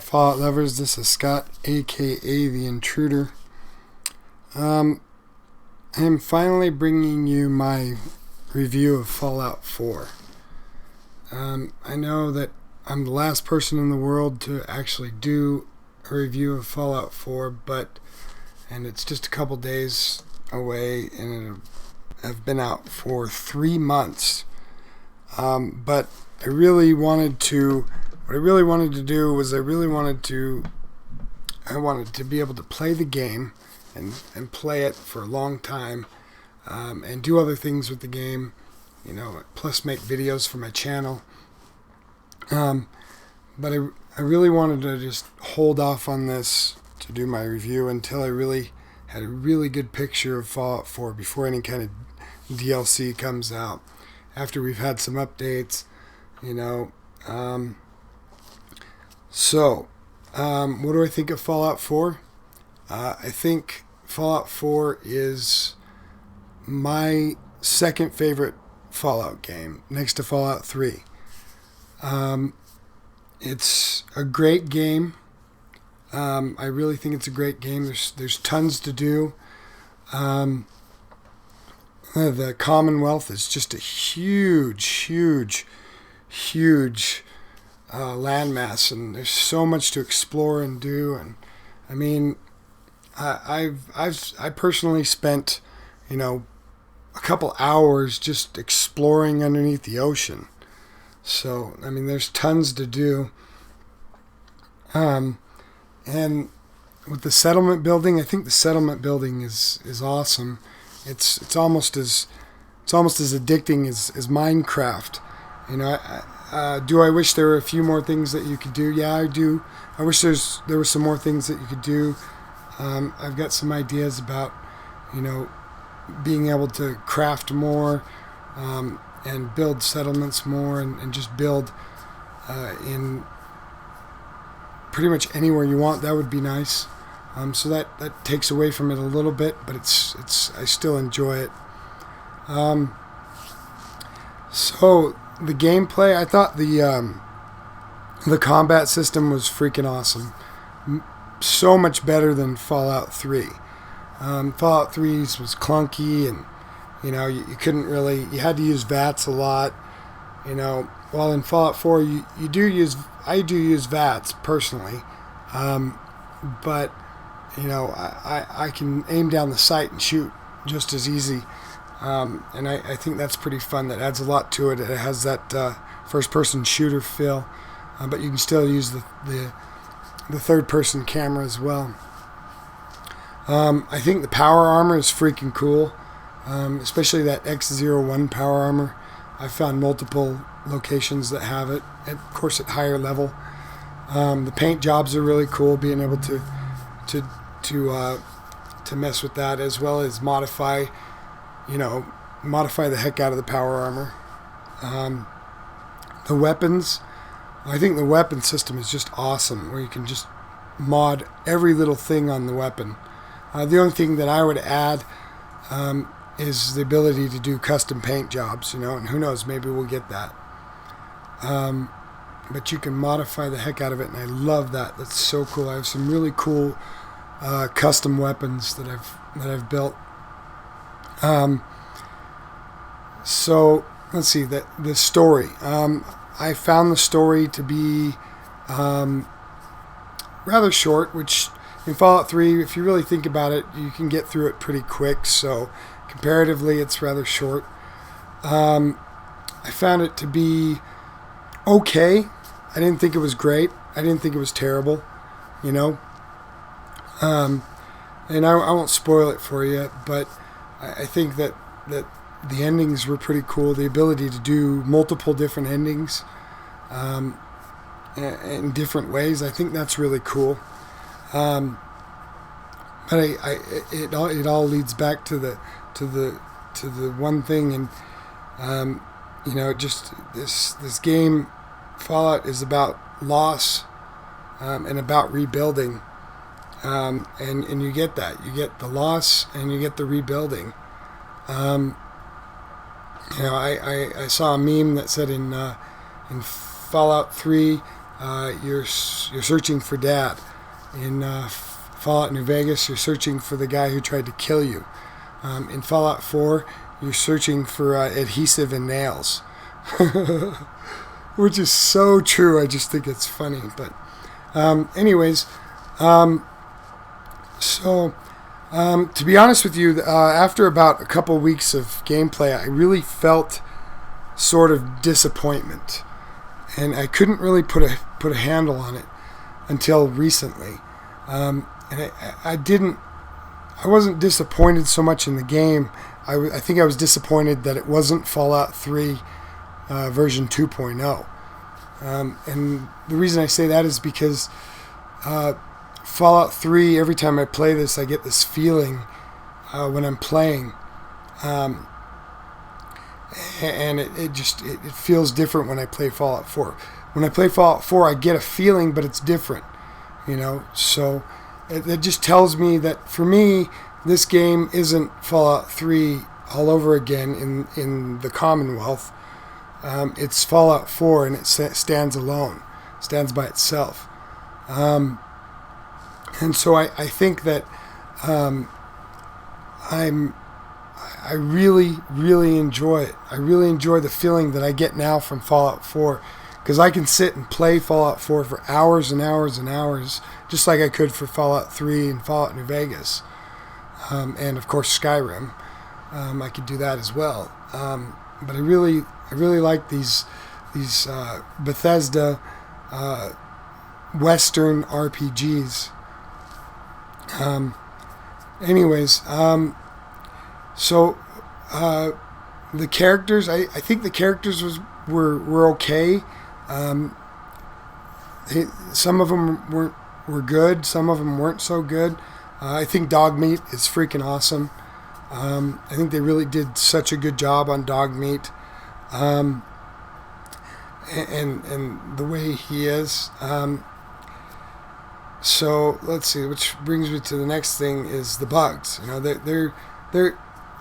Fallout lovers, this is Scott, aka The Intruder. I am finally bringing you my review of Fallout 4. I know that I'm the last person in the world to actually do a review of Fallout 4, and it's just a couple days away, and I've been out for 3 months. But I really wanted to. What I really wanted to do was I wanted to be able to play the game and play it for a long time, and do other things with the game, plus make videos for my channel. But I really wanted to just hold off on this to do my review until I really had a really good picture of Fallout 4 before any kind of DLC comes out. After we've had some updates, what do I think of Fallout 4? I think Fallout 4 is my second favorite Fallout game, next to Fallout 3. It's a great game. I really think it's a great game. There's tons to do. The Commonwealth is just a huge landmass, and there's so much to explore and do. And I mean, I personally spent, a couple hours just exploring underneath the ocean. So I mean, there's tons to do. And with the settlement building, I think the settlement building is awesome. It's almost as addicting as Minecraft. Do I wish there were a few more things that you could do? Yeah, I do. I wish there were some more things that you could do. I've got some ideas about, being able to craft more, and build settlements more, and just build in pretty much anywhere you want. That would be nice. So that takes away from it a little bit, but I still enjoy it. So the gameplay, I thought the combat system was freaking awesome. So much better than Fallout 3. Fallout 3's was clunky, and you couldn't really, you had to use VATS a lot. While in Fallout 4 I do use VATS personally, but I can aim down the sight and shoot just as easy. And I think that's pretty fun. That adds a lot to it. It has that first-person shooter feel, but you can still use the third-person camera as well. I think the power armor is freaking cool, especially that X01 power armor. I've found multiple locations that have it, of course at higher level. The paint jobs are really cool, being able to mess with that, as well as modify the heck out of the power armor. The weapons, I think the weapon system is just awesome, where you can just mod every little thing on the weapon. The only thing that I would add is the ability to do custom paint jobs, and who knows, maybe we'll get that. But you can modify the heck out of it, and I love that. That's so cool. I have some really cool custom weapons that I've built. So let's see, the story. I found the story to be rather short, which in Fallout 3, if you really think about it, you can get through it pretty quick. So comparatively, it's rather short. I found it to be okay. I didn't think it was great. I didn't think it was terrible, and I won't spoil it for you, but I think that the endings were pretty cool. The ability to do multiple different endings in different ways, I think that's really cool. But it all leads back to the one thing, and just this game, Fallout, is about loss and about rebuilding. And you get that. You get the loss and you get the rebuilding. I saw a meme that said in Fallout 3, you're searching for Dad. In Fallout New Vegas, you're searching for the guy who tried to kill you. In Fallout 4, you're searching for adhesive and nails. Which is so true. I just think it's funny. But anyways, to be honest with you, after about a couple weeks of gameplay, I really felt sort of disappointment, and I couldn't really put a handle on it until recently. And I wasn't disappointed so much in the game. I think I was disappointed that it wasn't Fallout 3 version 2.0. And the reason I say that is because Fallout 3, every time I play this, I get this feeling when I'm playing. And it feels different when I play Fallout 4. When I play Fallout 4, I get a feeling, but it's different. So it just tells me that for me, this game isn't Fallout 3 all over again in the Commonwealth. It's Fallout 4, and it stands alone, stands by itself. And so I think that I really, really enjoy it. I really enjoy the feeling that I get now from Fallout 4, because I can sit and play Fallout 4 for hours and hours and hours, just like I could for Fallout 3 and Fallout New Vegas, and of course Skyrim. I could do that as well. But I really like these Bethesda Western RPGs. So the characters, I think the characters were okay. Some of them were good. Some of them weren't so good. I think Dogmeat is freaking awesome. I think they really did such a good job on Dogmeat, and the way he is. So let's see, which brings me to the next thing is the bugs.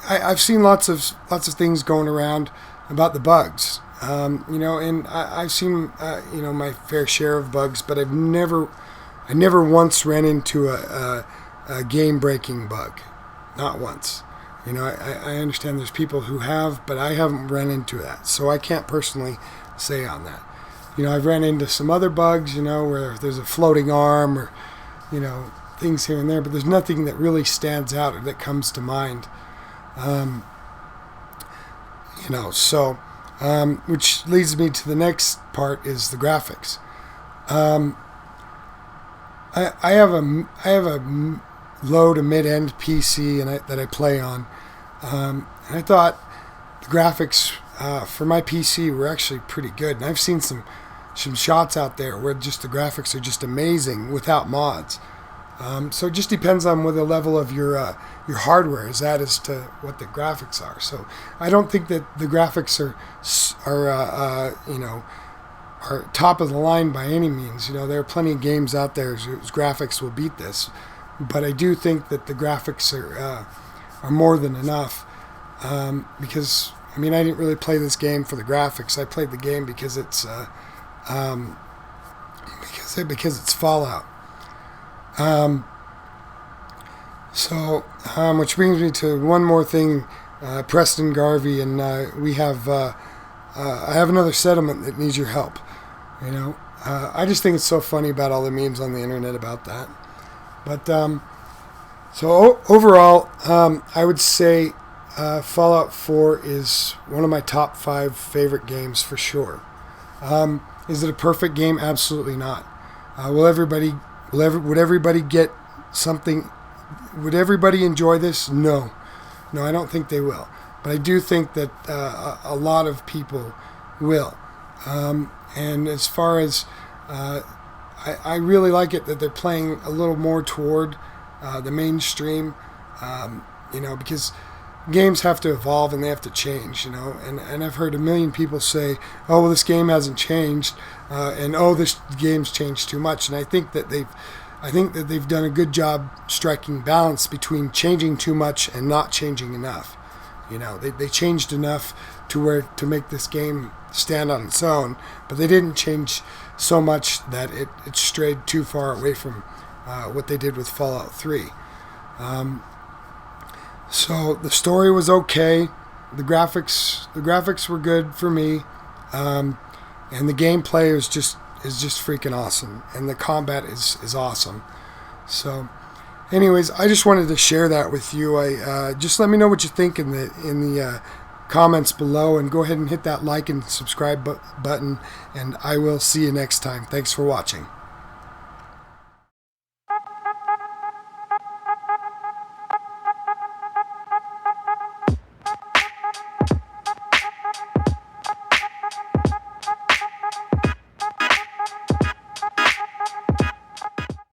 I've seen lots of things going around about the bugs. And I've seen my fair share of bugs, but I never once ran into a game-breaking bug, not once. I understand there's people who have, but I haven't run into that, so I can't personally say on that. I've ran into some other bugs, where there's a floating arm or, things here and there, but there's nothing that really stands out or that comes to mind. Which leads me to the next part is the graphics. I have a low to mid-end PC that I play on, and I thought the graphics for my PC were actually pretty good. And I've seen some shots out there where just the graphics are just amazing without mods. So it just depends on what the level of your hardware is at as to what the graphics are. So I don't think that the graphics are top of the line by any means. There are plenty of games out there whose graphics will beat this, but I do think that the graphics are more than enough. Because I didn't really play this game for the graphics. I played the game because it's Fallout. Which brings me to one more thing, Preston Garvey, and we have I have another settlement that needs your help. I just think it's so funny about all the memes on the internet about that. But overall, I would say Fallout 4 is one of my top 5 favorite games for sure. Is it a perfect game? Absolutely not. Would everybody get something? Would everybody enjoy this? No, I don't think they will. But I do think that a lot of people will. And as far as I really like it that they're playing a little more toward the mainstream, because games have to evolve and they have to change, and I've heard a million people say, oh, well, this game hasn't changed, and oh, this game's changed too much. And I think that they've done a good job striking balance between changing too much and not changing enough. They changed enough to make this game stand on its own, but they didn't change so much that it strayed too far away from what they did with Fallout 3. So the story was okay. The graphics were good for me, and the gameplay is just freaking awesome, and the combat is awesome. So, anyways, I just wanted to share that with you. I just let me know what you think in the comments below, and go ahead and hit that like and subscribe button, and I will see you next time. Thanks for watching.